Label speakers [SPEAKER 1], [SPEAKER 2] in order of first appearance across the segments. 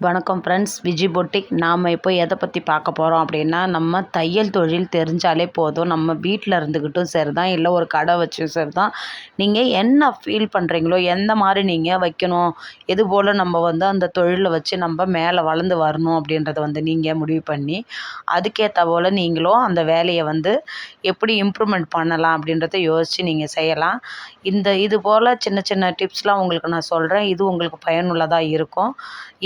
[SPEAKER 1] வணக்கம் friends, Viji boutique. நாம் இப்போ எதை பற்றி பார்க்க போகிறோம் அப்படின்னா, நம்ம தையல் தொழில் தெரிஞ்சாலே போதும். நம்ம வீட்டில் இருந்துக்கிட்டும் சரி தான், இல்லை ஒரு கடை வச்சும் சரி தான், நீங்கள் என்ன ஃபீல் பண்ணுறீங்களோ, எந்த மாதிரி நீங்கள் வைக்கணும், எது போல் நம்ம அந்த தொழிலை வச்சு நம்ம மேலே வளர்ந்து வரணும் அப்படின்றத நீங்கள் முடிவு பண்ணி, அதுக்கேற்ற போல் நீங்களும் அந்த வேலையை எப்படி இம்ப்ரூவ்மெண்ட் பண்ணலாம் அப்படின்றத யோசித்து நீங்கள் செய்யலாம். இது போல் சின்ன சின்ன டிப்ஸ்லாம் உங்களுக்கு நான் சொல்கிறேன். இது உங்களுக்கு பயனுள்ளதாக இருக்கும்.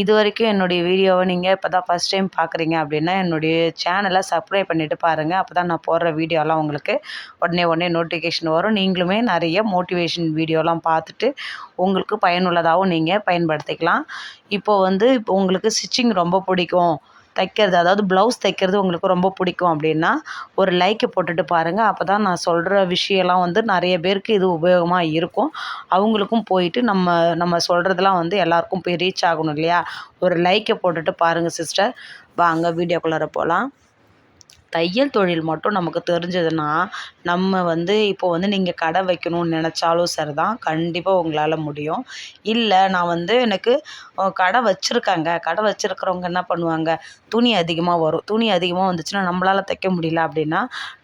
[SPEAKER 1] இது வரைக்கும் என்னுடைய வீடியோவை நீங்கள் இப்போ தான் ஃபஸ்ட் டைம் பார்க்குறீங்க அப்படின்னா, என்னுடைய சேனலை சப்ஸ்கிரைப் பண்ணிவிட்டு பாருங்கள். அப்போ தான் நான் போடுற வீடியோலாம் உங்களுக்கு உடனே நோட்டிஃபிகேஷன் வரும். நீங்களுமே நிறைய மோட்டிவேஷன் வீடியோலாம் பார்த்துட்டு உங்களுக்கு பயனுள்ளதாகவும் நீங்கள் பயன்படுத்திக்கலாம். இப்போது இப்போ உங்களுக்கு ஸ்டிச்சிங் ரொம்ப பிடிக்கும், தைக்கிறது, அதாவது ப்ளவுஸ் தைக்கிறது உங்களுக்கு ரொம்ப பிடிக்கும் அப்படின்னா, ஒரு லைக்கை போட்டுட்டு பாருங்கள். அப்போ தான் நான் சொல்கிற விஷயம்லாம் நிறைய பேருக்கு இது உபயோகமாக இருக்கும். அவங்களுக்கும் போயிட்டு நம்ம சொல்கிறதெல்லாம் எல்லாருக்கும் போய் ரீச் ஆகணும் இல்லையா? ஒரு லைக்கை போட்டுட்டு பாருங்கள் சிஸ்டர். வாங்க வீடியோக்குள்ளார போகலாம். தையல் தொழில் மட்டும் நமக்கு தெரிஞ்சதுன்னா, நம்ம இப்போ நீங்கள் கடை வைக்கணும்னு நினச்சாலும் சரி தான், கண்டிப்பாக உங்களால் முடியும். இல்லை நான் எனக்கு கடை வச்சுருக்காங்க, கடை வச்சுருக்கிறவங்க என்ன பண்ணுவாங்க, துணி அதிகமாக வரும். துணி அதிகமாக வந்துச்சுன்னா நம்மளால் தைக்க முடியல அப்படின்னா,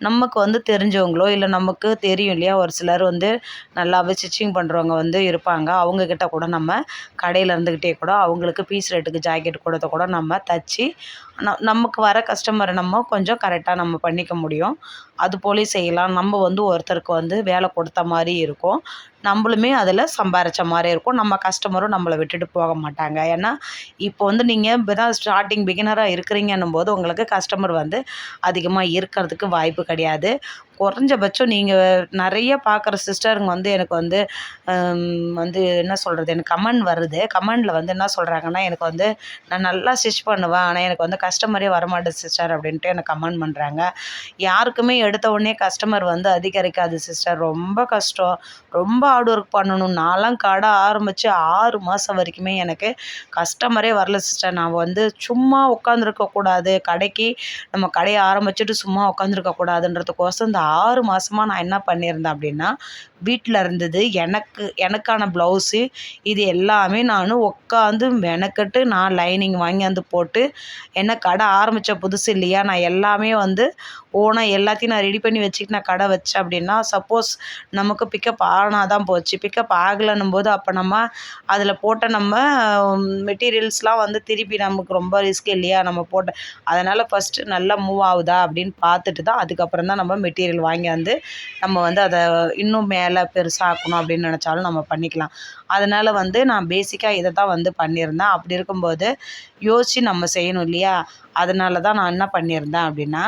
[SPEAKER 1] நமக்கு தெரிஞ்சவங்களோ இல்லை நமக்கு தெரியும் இல்லையா, ஒரு சிலர் நல்லாவே ஸ்டிச்சிங் பண்ணுறவங்க இருப்பாங்க. அவங்கக்கிட்ட கூட நம்ம கடையில் இருந்துக்கிட்டே கூட அவங்களுக்கு பீஸ் ரேட்டுக்கு ஜாக்கெட் கொடுத்த கூட நம்ம தைச்சி நமக்கு வர கஸ்டமரை நம்ம கொஞ்சம் கரெக்டாக நம்ம பண்ணிக்க முடியும். அது போலயும் செய்யலாம். நம்ம ஒருத்தருக்கு வேலை கொடுத்த மாதிரி இருக்கும். நம்மளுமே அதில் சம்பாரித்த மாதிரி இருக்கும். நம்ம கஸ்டமரும் நம்மளை விட்டுட்டு போக மாட்டாங்க. ஏன்னா இப்போ நீங்கள் இப்போ தான் ஸ்டார்டிங் பிகினராக இருக்கிறீங்கன்னும் போது உங்களுக்கு கஸ்டமர் அதிகமாக இருக்கிறதுக்கு வாய்ப்பு கிடையாது. குறைஞ்சபட்சம் நீங்கள் நிறைய பார்க்குற சிஸ்டருங்க எனக்கு என்ன சொல்கிறது, எனக்கு கமெண்ட் வருது. கமெண்டில் என்ன சொல்கிறாங்கன்னா, எனக்கு நான் நல்லா ஸ்டிச் பண்ணுவேன், ஆனால் எனக்கு கஸ்டமரே வரமாட்டேது சிஸ்டர் அப்படின்ட்டு எனக்கு கமெண்ட் பண்ணுறாங்க. யாருக்குமே எடுத்த உடனே கஸ்டமர் அதிகரிக்காது சிஸ்டர். ரொம்ப கஷ்டம், ரொம்ப ஹார்ட் ஒர்க் பண்ணணும். நான்லாம் கடை ஆரம்பித்து 6 மாதம் வரைக்குமே எனக்கு கஸ்டமரே வரல சிஸ்டர். நான் சும்மா உட்காந்துருக்கக்கூடாது, கடைக்கு நம்ம கடையை ஆரம்பிச்சுட்டு சும்மா உட்காந்துருக்கக்கூடாதுன்றதுக்கோசம் இந்த 6 மாதமாக நான் என்ன பண்ணியிருந்தேன் அப்படின்னா, வீட்டில் இருந்தது எனக்கான ப்ளவுஸு இது எல்லாமே நான் உட்காந்து மெனக்கட்டு நான் லைனிங் வாங்கியாந்து போட்டு, என்ன கடை ஆரம்பித்த புதுசு இல்லையா, நான் எல்லாமே ஓனாக எல்லாத்தையும் நான் ரெடி பண்ணி வச்சுக்கிட்டு நான் கடை வச்சேன் அப்படின்னா, சப்போஸ் நமக்கு பிக்கப் ஆனால் தான் போச்சு. பிக்கப் ஆகலைன்னும் போது அப்போ நம்ம அதில் போட்ட நம்ம மெட்டீரியல்ஸ்லாம் திருப்பி நமக்கு ரொம்ப ரிஸ்க் இல்லையா, நம்ம போட்ட அதனால் ஃபஸ்ட்டு நல்லா மூவ் ஆகுதா அப்படின்னு பார்த்துட்டு தான் அதுக்கப்புறம் தான் நம்ம மெட்டீரியல் வாங்கியாந்து நம்ம அதை இன்னும் மேலே பெருசாக்கணும் அப்படின்னு நினச்சாலும் நம்ம பண்ணிக்கலாம். அதனால் நான் பேசிக்காக இதை தான் பண்ணியிருந்தேன். அப்படி இருக்கும்போது யோசித்து நம்ம செய்யணும் இல்லையா? அதனால தான் நான் என்ன பண்ணியிருந்தேன் அப்படின்னா,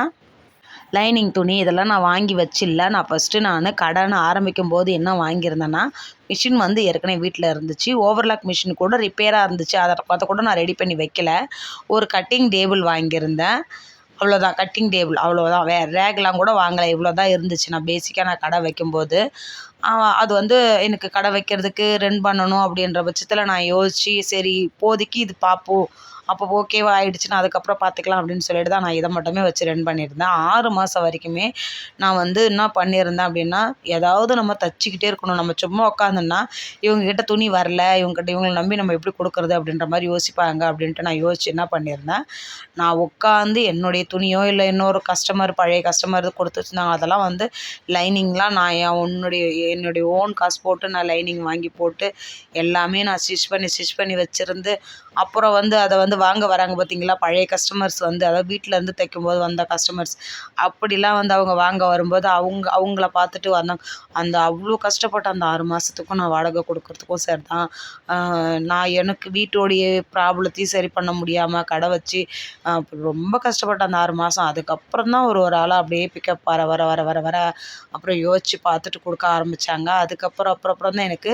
[SPEAKER 1] லைனிங் துணி இதெல்லாம் நான் வாங்கி வச்சில்ல. நான் ஃபஸ்ட்டு கடைன்னு ஆரம்பிக்கும்போது என்ன வாங்கியிருந்தேன்னா, மிஷின் ஏற்கனவே வீட்டில் இருந்துச்சு. ஓவர்லாக் மிஷின் கூட ரிப்பேராக இருந்துச்சு. அதை கூட நான் ரெடி பண்ணி வைக்கல. ஒரு கட்டிங் டேபிள் வாங்கியிருந்தேன். அவ்வளோதான், கட்டிங் டேபிள் அவ்வளோதான். ரேக்லாம் கூட வாங்கலை. இவ்வளோ தான் இருந்துச்சு நான் பேசிக்காக நான் கடை வைக்கும்போது. அது எனக்கு கடை வைக்கிறதுக்கு ரன் பண்ணணும் அப்படின்ற பட்சத்தில் நான் யோசித்து, சரி இப்போதைக்கு இது பார்ப்போம், அப்போ ஓகேவா ஆகிடுச்சுன்னா அதுக்கப்புறம் பார்த்துக்கலாம் அப்படின்னு சொல்லிட்டு தான் நான் இதை மட்டுமே வச்சு ரன் பண்ணியிருந்தேன். 6 மாதம் வரைக்குமே நான் என்ன பண்ணியிருந்தேன் அப்படின்னா, ஏதாவது நம்ம தச்சிக்கிட்டே இருக்கணும். நம்ம சும்மா உட்காந்தோன்னா இவங்ககிட்ட துணி வரல, இவங்களை நம்பி நம்ம எப்படி கொடுக்குறது அப்படின்ற மாதிரி யோசிப்பாங்க அப்படின்ட்டு நான் யோசித்து என்ன பண்ணியிருந்தேன், நான் உட்காந்து என்னுடைய துணியோ இல்லை இன்னொரு பழைய கஸ்டமர் கொடுத்து வச்சுருந்தாங்க, அதெல்லாம் லைனிங்லாம் நான் என்னுடைய ஓன் காசு போட்டு நான் லைனிங் வாங்கி போட்டு எல்லாமே நான் ஸ்டிச் பண்ணி வச்சுருந்து, அப்புறம் அதை வாங்க வராங்க பார்த்தீங்களா, பழைய கஸ்டமர்ஸ் அதாவது வீட்டிலேருந்து தைக்கும்போது வந்த கஸ்டமர்ஸ் அப்படிலாம் அவங்க வாங்க வரும்போது அவங்கள பார்த்துட்டு வந்தாங்க. அவ்வளோ கஷ்டப்பட்டு அந்த 6 மாதத்துக்கும் நான் வாடகை கொடுக்குறதுக்கும் சரி தான், நான் எனக்கு வீட்டோடைய ப்ராப்ளத்தையும் சரி பண்ண முடியாமல் கடை வச்சு ரொம்ப கஷ்டப்பட்டேன் அந்த 6 மாதம். அதுக்கப்புறம் தான் ஒரு ஆளாக அப்படியே பிக்கப் வர அப்புறம் யோசித்து பார்த்துட்டு கொடுக்க ஆரம்பித்தாங்க. அதுக்கப்புறம் தான் எனக்கு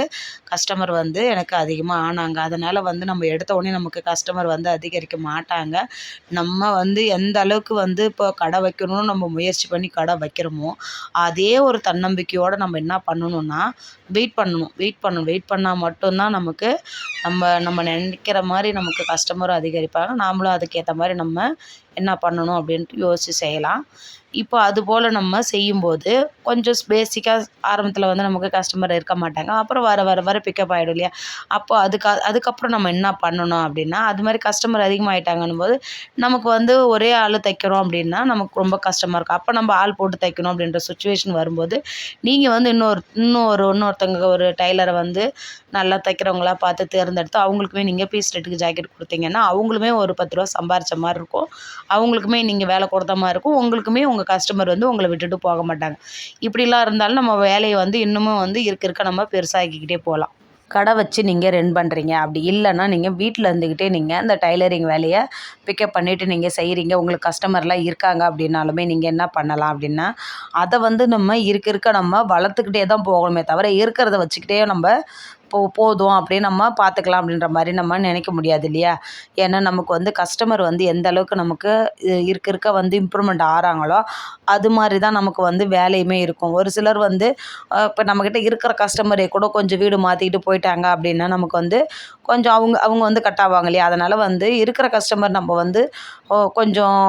[SPEAKER 1] கஸ்டமர் எனக்கு அதிகமாக ஆனாங்க. அதனால் நம்ம எடுத்த உடனே நமக்கு கஸ்டமர் அதிகரிக்க மாட்டாங்க. நம்ம எந்த அளவுக்கு இப்போ கடை வைக்கணும்னு நம்ம முயற்சி பண்ணி கடை வைக்கிறோமோ, அதே ஒரு தன்னம்பிக்கையோடு நம்ம என்ன பண்ணணும்னா, வெயிட் பண்ணால் மட்டும்தான் நமக்கு நம்ம நினைக்கிற மாதிரி நமக்கு கஸ்டமரும் அதிகரிப்பாங்க. நாமளும் அதுக்கேற்ற மாதிரி நம்ம என்ன பண்ணணும் அப்படின்ட்டு யோசித்து செய்யலாம். இப்போ அதுபோல் நம்ம செய்யும்போது கொஞ்சம் பேசிக்காக ஆரம்பத்தில் வந்து நமக்கு கஸ்டமர் இருக்க மாட்டாங்க. அப்புறம் வர வர வர பிக்கப் ஆகிடும் இல்லையா? அப்போ அதுக்கப்புறம் நம்ம என்ன பண்ணணும் அப்படின்னா, அது மாதிரி கஸ்டமர் அதிகமாகிட்டாங்கன்னும்போது நமக்கு வந்து ஒரே ஆள் தைக்கிறோம் அப்படின்னா நமக்கு ரொம்ப கஷ்டமாக இருக்கும். அப்போ நம்ம ஆள் போட்டு தைக்கணும் அப்படின்ற சுச்சுவேஷன் வரும்போது, நீங்கள் வந்து இன்னொருத்தவங்க ஒரு டெய்லரை வந்து நல்லா தைக்கிறவங்களா பார்த்து தேர்ந்தெடுத்து அவங்களுக்குமே நீங்கள் பீஸ் ரேட்டுக்கு ஜாக்கெட் கொடுத்தீங்கன்னா அவங்களுமே ஒரு 10 ரூபா சம்பாரித்த மாதிரி இருக்கும். அவங்களுக்குமே நீங்கள் வேலை கொடுத்த மாதிரி இருக்கும். உங்களுக்குமே உங்கள் கஸ்டமர் வந்து உங்களை விட்டுட்டு போக மாட்டாங்க. இப்படிலாம் இருந்தாலும் நம்ம வேலையை வந்து இன்னமும் வந்து இருக்க நம்ம பெருசாக்கிக்கிட்டே போகலாம். கடை வச்சு நீங்கள் ரன் பண்ணுறீங்க, அப்படி இல்லைன்னா நீங்கள் வீட்டில் இருந்துக்கிட்டே நீங்கள் இந்த டைலரிங் வேலையை பிக்கப் பண்ணிவிட்டு நீங்கள் செய்கிறீங்க, உங்களுக்கு கஸ்டமர்லாம் இருக்காங்க அப்படின்னாலுமே நீங்கள் என்ன பண்ணலாம் அப்படின்னா, அதை வந்து நம்ம இருக்க நம்ம வளர்த்துக்கிட்டே தான் போகணுமே தவிர இருக்கிறத வச்சுக்கிட்டே நம்ம போதும் அப்படியே நம்ம பார்த்துக்கலாம் அப்படின்ற மாதிரி நம்ம நினைக்க முடியாது இல்லையா? ஏன்னா நமக்கு வந்து கஸ்டமர் வந்து எந்த அளவுக்கு நமக்கு இருக்க வந்து இம்ப்ரூவ்மெண்ட் ஆகிறாங்களோ அது மாதிரி தான் நமக்கு வந்து வேலையுமே இருக்கும். ஒரு சிலர் வந்து இப்போ நம்மக்கிட்ட இருக்கிற கஸ்டமரே கூட கொஞ்சம் வீடு மாற்றிக்கிட்டு போயிட்டாங்க அப்படின்னா நமக்கு வந்து கொஞ்சம் அவங்க அவங்க வந்து கட் ஆவாங்க இல்லையா? அதனால் வந்து இருக்கிற கஸ்டமர் நம்ம வந்து கொஞ்சம்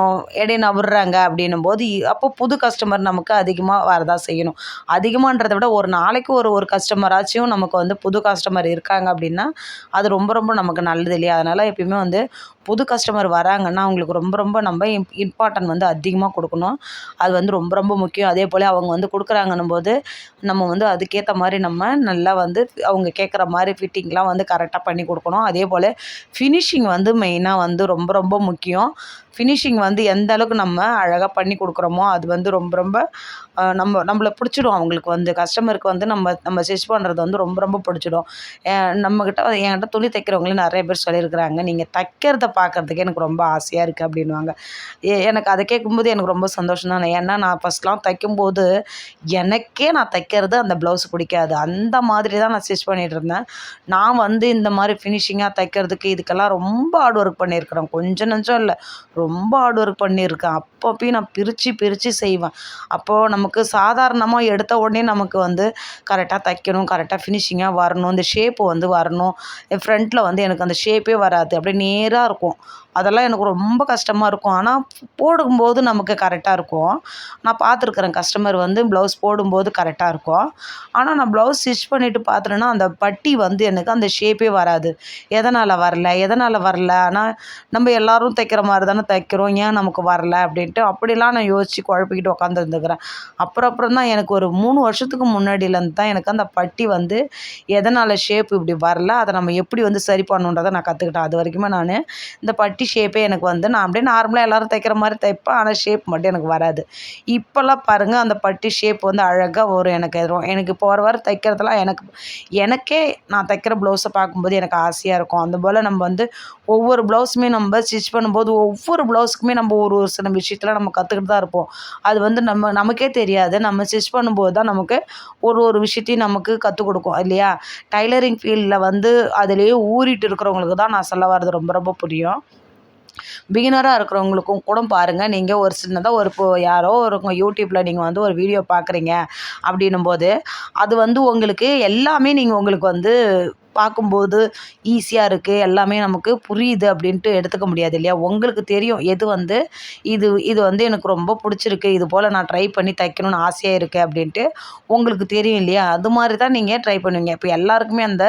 [SPEAKER 1] இடையில விடுறாங்க அப்படின்னும்போது அப்போ புது கஸ்டமர் நமக்கு அதிகமாக வரதான் செய்யணும். அதிகமான்றதை விட ஒரு நாளைக்கு ஒரு கஸ்டமராச்சும் நமக்கு வந்து புது கஸ்டமர் இருக்காங்க அப்படின்னா அது ரொம்ப ரொம்ப நமக்கு நல்லது இல்லையா? அதனால் எப்பயுமே வந்து புது கஸ்டமர் வராங்கன்னா அவங்களுக்கு ரொம்ப ரொம்ப நம்ம இம்பார்ட்டன்ட் வந்து அதிகமாக கொடுக்கணும். அது வந்து ரொம்ப ரொம்ப முக்கியம். அதே போல் அவங்க வந்து கொடுக்குறாங்கன்னும் போது நம்ம வந்து அதுக்கேற்ற மாதிரி நம்ம நல்லா வந்து அவங்க கேட்குற மாதிரி ஃபிட்டிங்லாம் வந்து கரெக்டாக பண்ணி கொடுக்கணும். அதே போல் ஃபினிஷிங் வந்து மெயினாக வந்து ரொம்ப ரொம்ப முக்கியம். ஃபினிஷிங் வந்து எந்த அளவுக்கு நம்ம அழகாக பண்ணி கொடுக்குறோமோ அது வந்து ரொம்ப ரொம்ப நம்மளை பிடிச்சிடும். அவங்களுக்கு வந்து கஸ்டமருக்கு வந்து நம்ம ஸ்டிச் பண்ணுறது வந்து ரொம்ப ரொம்ப பிடிச்சிடும். என்கிட்ட துணி தைக்கிறவங்களே நிறைய பேர் சொல்லியிருக்கிறாங்க, நீங்கள் தைக்கிறத பார்க்குறதுக்கே எனக்கு ரொம்ப ஆசையாக இருக்குது அப்படின்னுவாங்க. எனக்கு அதை கேட்கும்போது எனக்கு ரொம்ப சந்தோஷம் தான். ஏன்னா நான் ஃபஸ்ட்லாம் தைக்கும்போது எனக்கே நான் தைக்கிறது அந்த ப்ளவுஸ் பிடிக்காது. அந்த மாதிரி தான் நான் ஸ்டிச் பண்ணிகிட்டு இருந்தேன். நான் வந்து இந்த மாதிரி ஃபினிஷிங்காக தைக்கிறதுக்கு இதுக்கெல்லாம் ரொம்ப ஹார்ட் ஒர்க் பண்ணியிருக்கிறேன். கொஞ்சம் நஞ்சம் இல்லை, ரொம்ப ஹார்ட் ஒர்க் பண்ணியிருக்கேன். அப்போயும் நான் பிரித்து பிரித்து செய்வேன். அப்போது நமக்கு சாதாரணமாக எடுத்த உடனே நமக்கு வந்து கரெக்டாக தைக்கணும், கரெக்டாக ஃபினிஷிங்காக வரணும், இந்த ஷேப்பு வந்து வரணும். என் ஃப்ரண்ட்டில் வந்து எனக்கு அந்த ஷேப்பே வராது, அப்படியே நேராக இருக்கும். அதெல்லாம் எனக்கு ரொம்ப கஷ்டமாக இருக்கும். ஆனால் போடும்போது நமக்கு கரெக்டாக இருக்கும். நான் பார்த்துருக்குறேன் கஸ்டமர் வந்து ப்ளவுஸ் போடும்போது கரெக்டாக இருக்கும். ஆனால் நான் ப்ளவுஸ் ஸ்டிச் பண்ணிவிட்டு பார்த்துட்டேன்னா அந்த பட்டி வந்து எனக்கு அந்த ஷேப்பே வராது. எதனால் வரல ஆனால் நம்ம எல்லோரும் தைக்கிற மாதிரி தானே தைக்கிறோம், ஏன் நமக்கு வரல அப்படின்ட்டு அப்படிலாம் நான் யோசித்து குழப்பிக்கிட்டு உட்காந்துருந்துக்கிறேன். அப்புறம் தான் எனக்கு ஒரு 3 வருஷத்துக்கு முன்னாடியிலேருந்து தான் எனக்கு அந்த பட்டி வந்து எதனால் ஷேப் இப்படி வரல, அதை நம்ம எப்படி வந்து சரி பண்ணணுன்றதை நான் கற்றுக்கிட்டேன். அது வரைக்குமே நான் இந்த பட்டி ஷேப்பே எனக்கு வந்து நான் அப்படியே நார்மலாக எல்லோரும் தைக்கிற மாதிரி தைப்பேன். ஆனால் ஷேப் மட்டும் எனக்கு வராது. இப்போல்லாம் பாருங்கள் அந்த பட்டி ஷேப் வந்து அழகாக வரும். எனக்கு இப்போ வர தைக்கிறதுலாம் எனக்கே நான் தைக்கிற ப்ளவுஸை பார்க்கும்போது எனக்கு ஆசையாக இருக்கும். அதுபோல் நம்ம வந்து ஒவ்வொரு ப்ளவுஸுமே நம்ம ஸ்டிச் பண்ணும்போது ஒவ்வொரு ப்ளவுஸுக்குமே நம்ம ஒரு சில விஷயத்தில் நம்ம கற்றுக்கிட்டு தான் இருப்போம். அது வந்து நமக்கே தெரியாது. நம்ம ஸ்டிச் பண்ணும்போது தான் நமக்கு ஒரு விஷயத்தையும் நமக்கு கற்றுக் கொடுக்கும் இல்லையா? டைலரிங் ஃபீல்டில் வந்து அதிலேயே ஊறிட்டு இருக்கிறவங்களுக்கு தான் நான் சொல்ல வர்றது ரொம்ப ரொம்ப புரியும். பிகினராக இருக்கிறவங்களுக்கும் கூட பாருங்கள், நீங்கள் ஒரு சின்னதாக யாரோ ஒருவங்க யூடியூப்பில் நீங்கள் வந்து ஒரு வீடியோ பார்க்குறீங்க அப்படின்னும்போது அது வந்து உங்களுக்கு எல்லாமே உங்களுக்கு வந்து பார்க்கும்போது ஈஸியாக இருக்குது, எல்லாமே நமக்கு புரியுது அப்படின்ட்டு எடுத்துக்க முடியாது இல்லையா? உங்களுக்கு தெரியும் எது வந்து இது வந்து எனக்கு ரொம்ப பிடிச்சிருக்கு, இது போல் நான் ட்ரை பண்ணி தைக்கணும்னு ஆசையாக இருக்குது அப்படின்ட்டு உங்களுக்கு தெரியும் இல்லையா? அது மாதிரி தான் நீங்கள் ட்ரை பண்ணுவீங்க. இப்போ எல்லாருக்குமே அந்த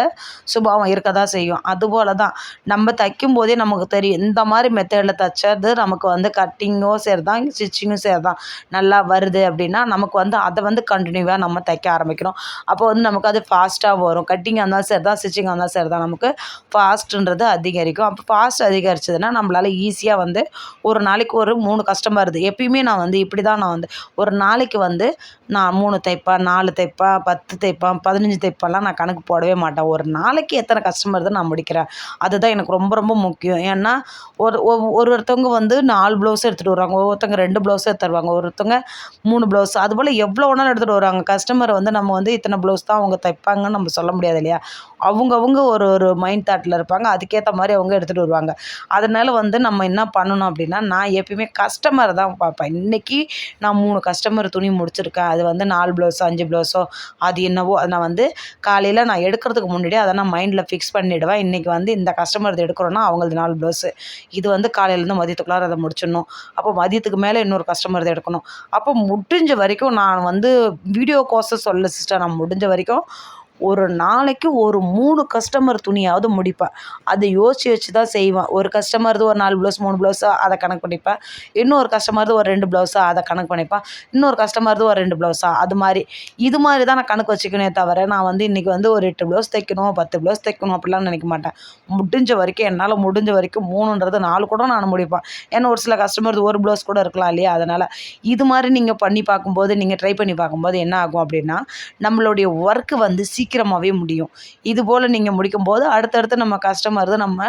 [SPEAKER 1] சுபாவம் இருக்க தான் செய்யும். அதுபோல் தான் நம்ம தைக்கும்போதே நமக்கு தெரியும் இந்த மாதிரி மெத்தடில் தைச்சது நமக்கு வந்து கட்டிங்கும் சரி தான், ஸ்டிச்சிங்கும் சரி தான் நல்லா வருது அப்படின்னா நமக்கு வந்து அதை வந்து கண்டினியூவாக நம்ம தைக்க ஆரம்பிக்கிறோம். அப்போ வந்து நமக்கு அது ஃபாஸ்ட்டாக வரும். கட்டிங்காக இருந்தாலும் சரி தான், ஸ்டிச்சிங்காக இருந்தாலும் சரி தான், நமக்கு ஃபாஸ்ட்டுன்றது அதிகரிக்கும். அப்போ ஃபாஸ்ட் அதிகரிச்சதுன்னா நம்மளால் ஈஸியாக வந்து ஒரு நாளைக்கு ஒரு 3 கஸ்டமர் வருது. எப்பயுமே நான் வந்து இப்படி தான் நான் வந்து ஒரு நாளைக்கு வந்து நான் 3 தைப்பேன், 4 தைப்பேன், 10 தைப்பேன், 15 தைப்பேன்லாம் நான் கணக்கு போடவே மாட்டேன். ஒரு நாளைக்கு எத்தனை கஸ்டமர் தான் நான் முடிக்கிறேன், அதுதான் எனக்கு ரொம்ப ரொம்ப முக்கியம். ஏன்னா ஒருத்தவங்க வந்து 4 ப்ளவுஸ் எடுத்துகிட்டு வருவாங்க, ஒருத்தவங்க 2 ப்ளவுஸ் எடுத்து தருவாங்க, ஒருத்தவங்க 3 ப்ளவுஸ், அதுபோல் எவ்வளோ வேணாலும் எடுத்துகிட்டு வருவாங்க. கஸ்டமரை வந்து நம்ம வந்து இத்தனை ப்ளவுஸ் தான் அவங்க தைப்பாங்கன்னு நம்ம சொல்ல முடியாது இல்லையா? அவங்கவுங்க ஒரு ஒரு மைண்ட் தாட்டில் இருப்பாங்க. அதுக்கேற்ற மாதிரி அவங்க எடுத்துகிட்டு வருவாங்க. அதனால் வந்து நம்ம என்ன பண்ணணும் அப்படின்னா, நான் எப்பயுமே கஸ்டமர் தான் பார்ப்பேன். இன்றைக்கி நான் 3 கஸ்டமர் துணி முடிச்சிருக்கேன். அது வந்து 4 ப்ளவுஸோ 5 ப்ளவுஸோ அது என்னவோ அதை நான் வந்து காலையில் நான் எடுக்கிறதுக்கு முன்னாடியே அதை நான் மைண்டில் ஃபிக்ஸ் பண்ணிவிடுவேன். இன்றைக்கி வந்து இந்த கஸ்டமர் எடுக்கிறோன்னா அவங்களது 4 ப்ளவுஸு இது வந்து காலையிலேருந்து மதியத்துக்குள்ளார அதை முடிச்சிடணும். அப்போ மதியத்துக்கு மேலே இன்னொரு கஸ்டமர் எடுக்கணும். அப்போ முடிஞ்ச வரைக்கும் நான் வந்து வீடியோக்கோசம் சொல்ல சிஸ்டர், நான் முடிஞ்ச வரைக்கும் ஒரு நாளைக்கு ஒரு 3 கஸ்டமர் துணியாவது முடிப்பேன். அதை யோசித்து வச்சு தான் செய்வேன். ஒரு கஸ்டமர்து ஒரு 4 ப்ளவுஸ் 3 ப்ளவுஸா அதை கணக்கு பண்ணிப்பேன். இன்னொரு கஸ்டமர்து ஒரு 2 ப்ளவுஸா அதை கணக்கு பண்ணிப்பேன். இன்னொரு கஸ்டமர்து ஒரு 2 ப்ளவுஸா அது மாதிரி. இது மாதிரி தான் நான் கணக்கு வச்சுக்கணுமே தவிர, நான் வந்து இன்றைக்கி வந்து ஒரு 8 ப்ளவுஸ் தைக்கணும் 10 ப்ளவுஸ் தைக்கணும் அப்படிலாம் நினைக்க மாட்டேன். முடிஞ்ச வரைக்கும் என்னால் முடிஞ்ச வரைக்கும் 3ன்றது 4 கூட நான் முடிப்பேன். ஏன்னா ஒரு சில கஸ்டமர்து ஒரு ப்ளவுஸ் கூட இருக்கலாம் இல்லையா? அதனால் இது மாதிரி நீங்கள் பண்ணி பார்க்கும்போது, நீங்கள் ட்ரை பண்ணி பார்க்கும்போது என்ன ஆகும் அப்படின்னா, நம்மளுடைய ஒர்க்கு வந்து சீக்கிரமாகவே முடியும். இதுபோல் நீங்கள் முடிக்கும்போது அடுத்தடுத்து நம்ம கஸ்டமர் நம்ம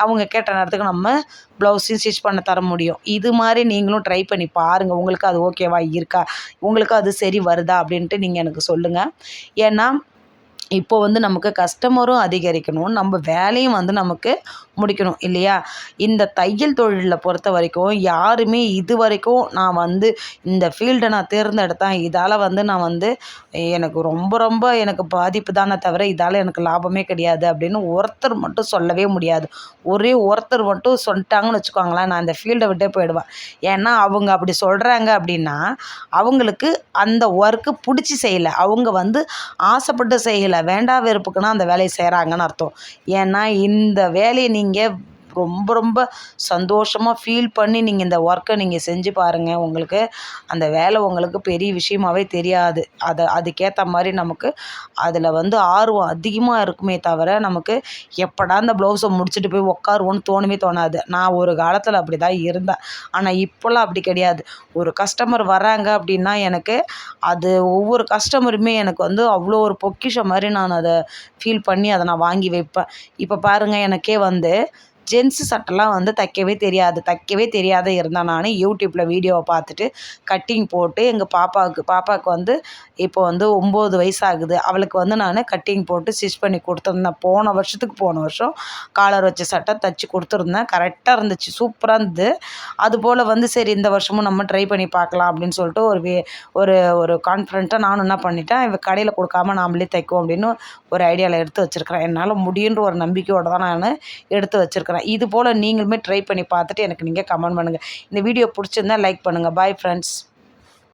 [SPEAKER 1] அவங்க கேட்ட நேரத்துக்கு நம்ம ப்ளவுஸையும் ஸ்டிச் பண்ண தர முடியும். இது மாதிரி நீங்களும் ட்ரை பண்ணி பாருங்கள். உங்களுக்கு அது ஓகேவா இருக்கா? உங்களுக்கு அது சரி வருதா அப்படின்ட்டு நீங்கள் எனக்கு சொல்லுங்கள். ஏன்னா இப்போ வந்து நமக்கு கஸ்டமரும் அதிகரிக்கணும், நம்ம வேலையும் வந்து நமக்கு முடிக்கணும் இல்லையா? இந்த தையல் தொழிலில் பொறுத்த வரைக்கும் யாருமே இது வரைக்கும் நான் வந்து இந்த ஃபீல்டை நான் தேர்ந்தெடுத்தேன், இதால் வந்து நான் வந்து எனக்கு ரொம்ப ரொம்ப எனக்கு பாதிப்பு தானே தவிர இதால் எனக்கு லாபமே கிடையாது அப்படின்னு ஒருத்தர் மட்டும் சொல்லவே முடியாது. ஒரே ஒருத்தர் மட்டும் சொல்லிட்டாங்கன்னு வச்சுக்கோங்களேன், நான் இந்த ஃபீல்டை விட்டே போயிடுவேன். ஏன்னா அவங்க அப்படி சொல்கிறாங்க அப்படின்னா அவங்களுக்கு அந்த ஒர்க்கு பிடிச்சி செய்யலை, அவங்க வந்து ஆசைப்பட்டு செய்யலை, வேண்டா வெறுப்புக்குன்னா அந்த வேலையை செய்கிறாங்கன்னு அர்த்தம். ஏன்னா இந்த வேலையை நீங்கள் ரொம்ப ரொம்ப சந்தோஷமாக ஃபீல் பண்ணி நீங்கள் இந்த ஒர்க்கை நீங்கள் செஞ்சு பாருங்கள். உங்களுக்கு அந்த வேலை உங்களுக்கு பெரிய விஷயமாவே தெரியாது. அதுக்கேற்ற மாதிரி நமக்கு அதில் வந்து ஆர்வம் அதிகமாக இருக்குமே தவிர, நமக்கு எப்படா இந்த ப்ளவுஸை முடிச்சுட்டு போய் உட்காருவோன்னு தோணவே தோணாது. நான் ஒரு காலத்தில் அப்படி தான் இருந்தேன். ஆனால் இப்போல்லாம் அப்படி கிடையாது. ஒரு கஸ்டமர் வராங்க அப்படின்னா எனக்கு அது ஒவ்வொரு கஸ்டமருமே எனக்கு வந்து அவ்வளோ ஒரு பொக்கிஷம் மாதிரி நான் அதை ஃபீல் பண்ணி அதை நான் வாங்கி வைப்பேன். இப்போ பாருங்கள், எனக்கே வந்து ஜென்ஸு சட்டைலாம் வந்து தைக்கவே தெரியாத இருந்தேன் நான். யூடியூப்பில் வீடியோவை பார்த்துட்டு கட்டிங் போட்டு எங்கள் பாப்பாவுக்கு வந்து இப்போ வந்து 9 வயசாகுது. அவளுக்கு வந்து நான் கட்டிங் போட்டு ஸ்டிச் பண்ணி கொடுத்துருந்தேன். போன வருஷம் காலர் வச்ச சட்டை தைச்சி கொடுத்துருந்தேன். கரெக்டாக இருந்துச்சு, சூப்பராக இருந்தது. அதுபோல் வந்து சரி இந்த வருஷமும் நம்ம ட்ரை பண்ணி பார்க்கலாம் அப்படின்னு சொல்லிட்டு ஒரு ஒரு கான்ஃபிடென்ட்டாக நானும் என்ன பண்ணிட்டேன், இவ கடையில் கொடுக்காம நாமளே தைக்கும் அப்படின்னு ஒரு ஐடியாவில் எடுத்து வச்சுருக்கிறேன். என்னால் முடியுன்ற ஒரு நம்பிக்கையோடு தான் நான் எடுத்து வச்சுருக்கிறேன். இது போல் நீங்களுமே ட்ரை பண்ணி பார்த்துட்டு எனக்கு நீங்கள் கமெண்ட் பண்ணுங்கள். இந்த வீடியோ பிடிச்சிருந்தா லைக் பண்ணுங்கள். Bye friends.